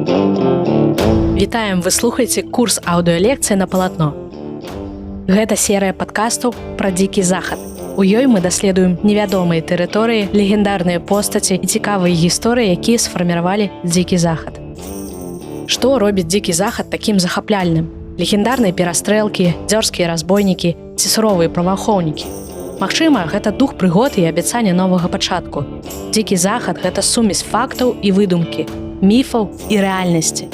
Вітаем, вы слухаеце курс аўдыёлекцыі на палатно. Гэта серыя падкастаў пра дзікі захад. У ёй мы даследуем невядомыя тэрыторыі, легендарныя постаці і цікавыя гісторыі, якія сфарміравалі дзікі захад. Што робіць дзікі захад такім захапляльным? Легендарныя перастрэлкі, дзёрзкія разбойнікі ці суровыя праваахоўнікі. Магчыма, гэта дух прыгод і абяцання новага пачатку. Дзікі захад – гэта сумесь фактаў і выдумкі, міфаў і рэальнасці.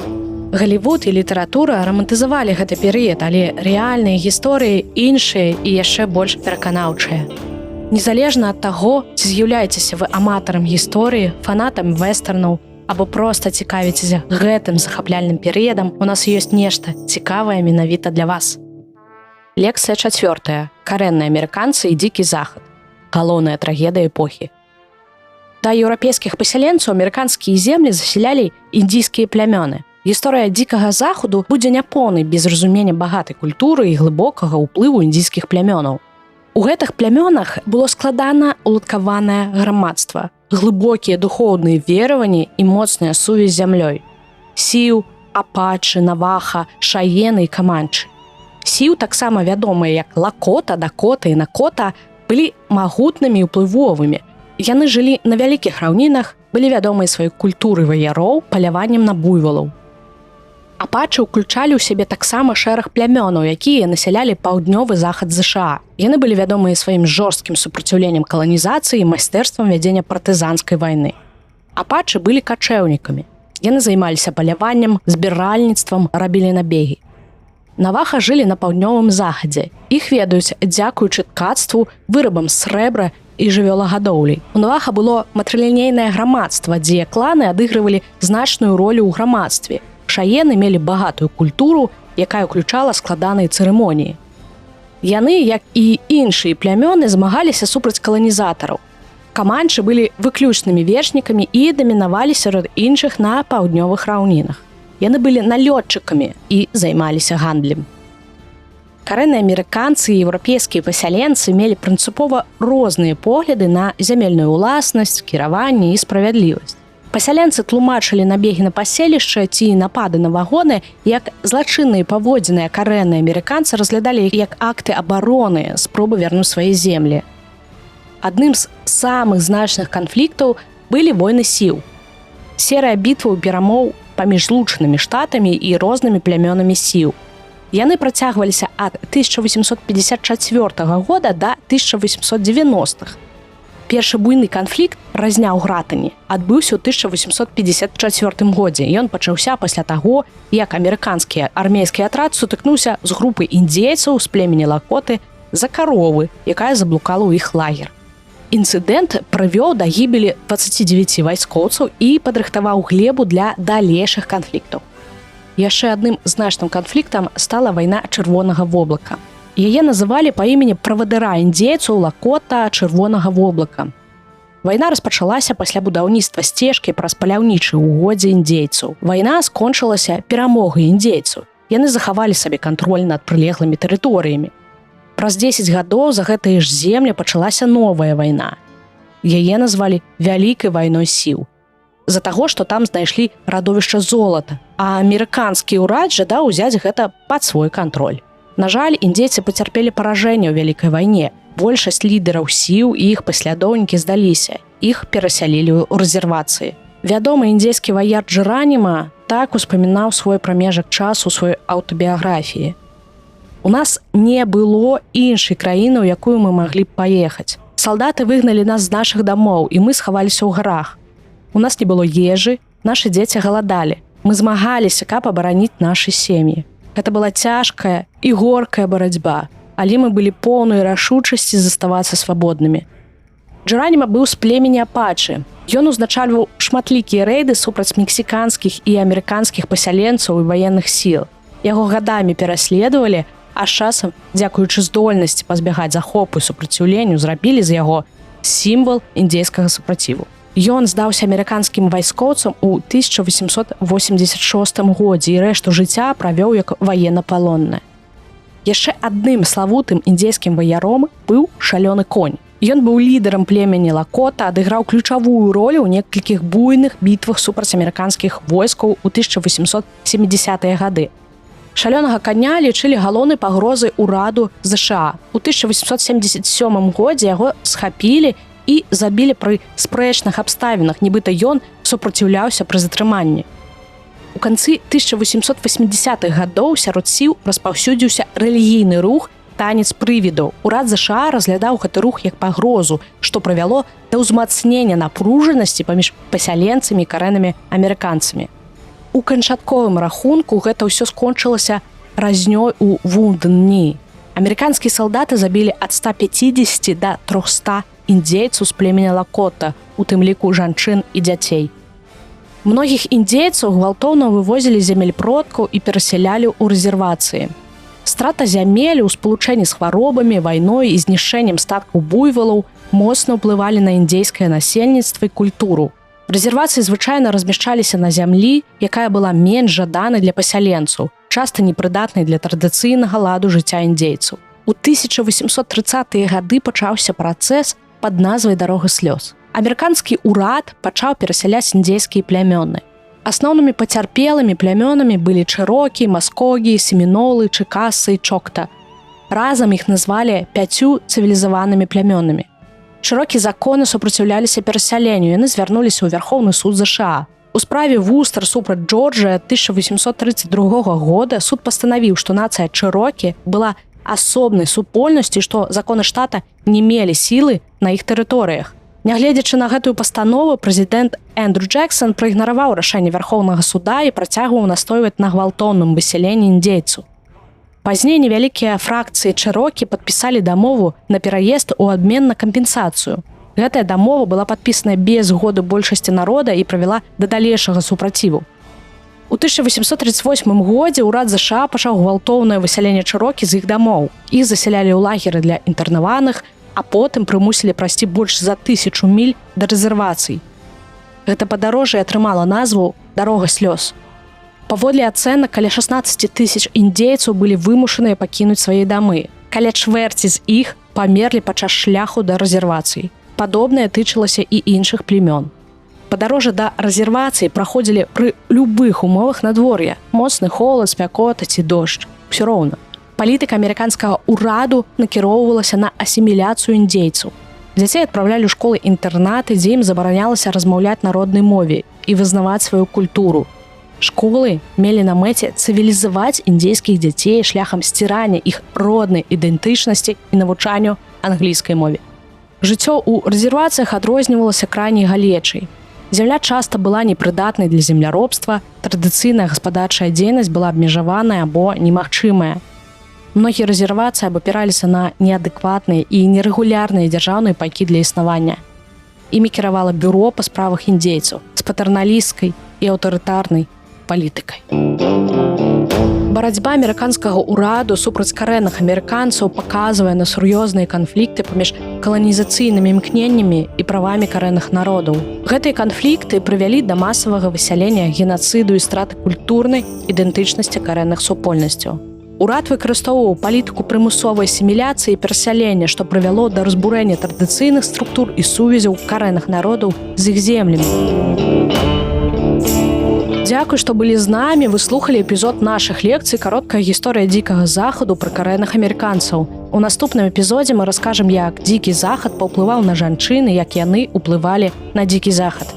Галівуд і літаратура рамантызавалі гэты перыяд, але рэальныя гісторыі іншыя і яшчэ больш пераканаўчыя. Незалежна ад таго, ці з'яўляецеся вы аматарам гісторыі, фанатам вэстэрнаў або проста цікавіцеся гэтым захапляльным перыядам, у нас ёсць нешта цікавае менавіта для вас. Лекцыя 4. Карэнныя амерыканцы і дзікі захад. Галоўная трагедыя эпохі. Да еўрапейскіх пасяленцаў амерыканскія землі засялялі індзійскія плямёны. Гісторыя дзікага захаду будзе няпоўнай без разумення багатай культуры і глыбокага ўплыву індзійскіх плямёнаў. У гэтых плямёнах было складана уладкаванае грамадства, глыбокія духоўныя вераванні і моцная сувязь з зямлёй. Сіў, апачы, наваха, шаены і каманчы. Сіў, таксама вядомыя як лакота, дакота і накота, былі магутнымі і ўплывовымі. Яны жылі на вялікіх раўнінах, былі вядомыя сваёй культурай ваяроў, паляваннем на буйвалаў. Апачы ўключалі ў сябе таксама шэраг плямёнаў, якія насялялі паўднёвы захад ЗША. Яны былі вядомыя сваім жорсткім супраціўленнем каланізацыі і майстэрствам вядзення партызанскай вайны. Апачы былі качэўнікамі. Яны займаліся паляваннем, збіральніцтвам, рабілі набегі. Наваха жылі на паўднёвым захадзе. Іх ведаюць дзякуючы ткацтву, вырабам срэбра і жывёлагадоўляй. У Наваха было матрылінейнае грамадства, дзе кланы адыгрывалі значную ролю ў грамадстве. Шаены мелі багатую культуру, якая ўключала складаныя цырымоніі. Яны, як і іншыя плямёны, змагаліся супраць каланізатараў. Каманчы былі выключнымі вершнікамі і дамінавалі сярод іншых на паўднёвых раўнінах. Яны былі налётчыкамі і займаліся гандлем. Карэнныя амерыканцы і еўрапейскія пасяленцы мелі прынцыпова розныя погляды на зямельную ўласнасць, кіраванне і справядлівасць. Пасяленцы тлумачылі набегі на паселішча ці напады на вагоны, як злачынныя паводзіны карэнныя амерыканцы разглядалі як акты абароны, спробы вярнуць свае землі. Адным з самых значных канфліктаў былі войны сіў. Серыя бітваў перамоў паміж злучанымі штатамі і рознымі плямёнамі сіў. Яны працягваліся ад 1854 года да 1890-х. Першы буйны канфлікт, разня ў Гратані, адбыўся ў 1854 годзе. Ён пачаўся пасля таго, як амерыканскі армейскі атрад сутыкнуўся з групай індзейцаў з племені Лакоты за каровы, якая заблукала ў іх лагер. Інцыдэнт прывёў да гібелі 29 вайскоўцаў і падрыхтаваў глебу для далейшых канфліктаў. Яшчэ адным значным канфліктам стала вайна Чырвонага воблака. Яе называлі па імені правадыра індзейцаў Лакота Чырвонага воблака. Вайна распачалася пасля будаўніцтва сцежкі праз паляўнічыя ўгоддзі індзейцаў. Вайна скончылася перамогай індзейцаў. Яны захавалі сабе кантроль над прылеглымі тэрыторыямі. Праз 10 гадоў за гэтыя ж землі пачалася новая вайна. Яе назвалі Вялікай вайной сіў. З-за таго, што там знайшлі радовішча золата, а амерыканскі ўрад жадаў узяць гэта пад свой кантроль. На жаль, індзейцы пацярпелі паражэнне ў Вялікай вайне. Большасць лідараў сіў і іх паслядоўнікі здаліся. Іх перасялілі ў рэзервацыі. Вядомы індзейскі ваяр Джераніма так успамінаў свой прамежак часу ў сваёй аўтабіяграфіі. У нас не было іншай краіны, у якую мы маглі б паехаць. Салдаты выгналі нас з нашых дамоў, і мы схаваліся ў гарах. У нас не было ежы, нашы дзеці галадалі. Мы змагаліся, каб абараніць нашы сем'і. Гэта была цяжкая і горкая барацьба, але мы былі поўнай рашучасці заставацца свабоднымі. Джераніма быў з племені апачы. Ён узначальваў шматлікія рэйды супраць мексіканскіх і амерыканскіх пасяленцаў і ваенных сіл. Яго гадамі пераследавалі, а з часам, дзякуючы здольнасці пазбягаць захопу і супраціўленню, зрабілі з яго сімвал індзейскага супраціву. Ён здаўся амерыканскім вайскоўцам у 1886 годзе і рэшту жыцця правёў як ваеннапалонны. Яшчэ адным славутым індзейскім ваяром быў шалёны конь. Ён быў лідарам племені Лакота, адыграў ключавую ролю ў некалькіх буйных бітвах супраць амерыканскіх войскаў у 1870-е гады. Шалёнага каня лічылі галоўнай пагрозай ураду ЗША. У 1877 годзе яго схапілі і забілі пры спрэчных абставінах, нібыта ён супраціўляўся пры затрыманні. У канцы 1880-х гадоў сярод сіл распаўсюдзіўся рэлігійны рух «Танец прывідаў». Урад ЗША разглядаў гэты рух як пагрозу, што прывяло да ўзмацнення напружанасці паміж пасяленцамі і карэннымі амерыканцамі. У канчатковым рахунку гэта ўсё скончылася разнёй у Вундні. Амерыканскія салдаты забілі ад 150 да 300 індзейцаў з племені Лакота, у тым ліку жанчын і дзяцей. Многіх індзейцаў гвалтоўна вывозілі з зямель продкаў і перасялялі ў рэзервацыі. Страта зямель у спалучэнні з хваробамі, вайной і знішчэннем статкаў буйвалаў моцна ўплывалі на індзейскае насельніцтва і культуру. Рэзервацыі звычайна размяшчаліся на зямлі, якая была менш жаданай для пасяленцаў, часта непрыдатнай для традыцыйнага ладу жыцця індзейцаў. У 1830-е гады пачаўся працэс пад назвай «Дарога слёз». Амерыканскі ўрад пачаў перасяляць індзейскія плямёны. Асноўнымі пацярпелымі плямёнамі былі чэрокі, маскогі, семінолы, чыкасы і чокта. Разам іх назвалі 5 цывілізаванымі плямёнамі. Чэрокі законна супраціўляліся перасяленню, яны звярнуліся ў Вярхоўны суд ЗША. У справе Вустер супраць Джорджыя 1832 года суд пастанавіў, што нацыя чэрокі была асобнай супольнасцю, што законы штата не мелі сілы на іх тэрыторыях. Нягледзячы на гэтую пастанову, прэзідэнт Эндрю Джексон праігнараваў рашэнне Вярхоўнага суда і працягваў настойваць на гвалтоўным высяленні індзейцаў. Пазней невялікія фракцыі чэрокі падпісалі дамову на пераезд у абмен на кампенсацыю. Гэтая дамова была падпісана без згоды большасці народа і прывяла да далейшага супраціву. У 1838 годзе ўрад ЗША пачаў гвалтоўнае высяленне чэрокі з іх дамоў. Іх засялялі ў лагеры для інтэрнаваных, а потым прымусілі прайсці больш за 1000 міль да рэзервацый. Гэта падарожжа атрымала назву «Дарога слёз». Паводле ацэнак, каля 16 000 індзейцаў былі вымушаныя пакінуць свае дамы. Каля чвэрці з іх памерлі падчас шляху да рэзервацый. Падобнае тычылася і іншых племён. Падарожжа да рэзервацыі праходзілі пры любых умовах надвор'я. Моцны холад, спякота ці дождж. Усё роўна. Палітыка амерыканскага ўраду накіроўвалася на асіміляцыю індзейцаў. Дзяцей адпраўлялі ў школы-інтэрнаты, дзе ім забаранялася размаўляць на роднай мове і вызнаваць сваю культуру. Школы мелі на мэце цывілізаваць індзейскіх дзяцей шляхам сцірання іх роднай ідэнтычнасці і навучанню англійскай мове. Жыццё ў рэзервацыях адрознівалася крайняй галечай. Зямля часта была непрыдатнай для земляробства, традыцыйная гаспадарчая дзейнасць была абмежаваная або немагчымая. Многія рэзервацыі абапіраліся на неадэкватныя і нерэгулярныя дзяржаўныя пайкі для існавання. Імі кіравала бюро па справах індзейцаў з патэрналісцкай і аўтарытарнай палітыкай. Барацьба амерыканскага ўраду супраць карэнных амерыканцаў паказвае на сур'ёзныя канфлікты паміж каланізацыйнымі імкненнямі і правамі карэнных народаў. Гэтыя канфлікты прывялі да масавага высялення, генацыду і страты культурнай ідэнтычнасці карэнных супольнасцяў. Урад выкарыстоўваў палітыку прымусовай асіміляцыі і перасялення, што прывяло да разбурэння традыцыйных структур і сувязяў карэнных народаў з іх землямі. Дзякуй, што былі з намі, вы слухалі эпізод нашых лекцый «Кароткая гісторыя дзікага захаду» пра карэнных амерыканцаў. У наступным эпізодзе мы раскажам, як дзікі захад паўплываў на жанчын і як яны ўплывалі на дзікі захад.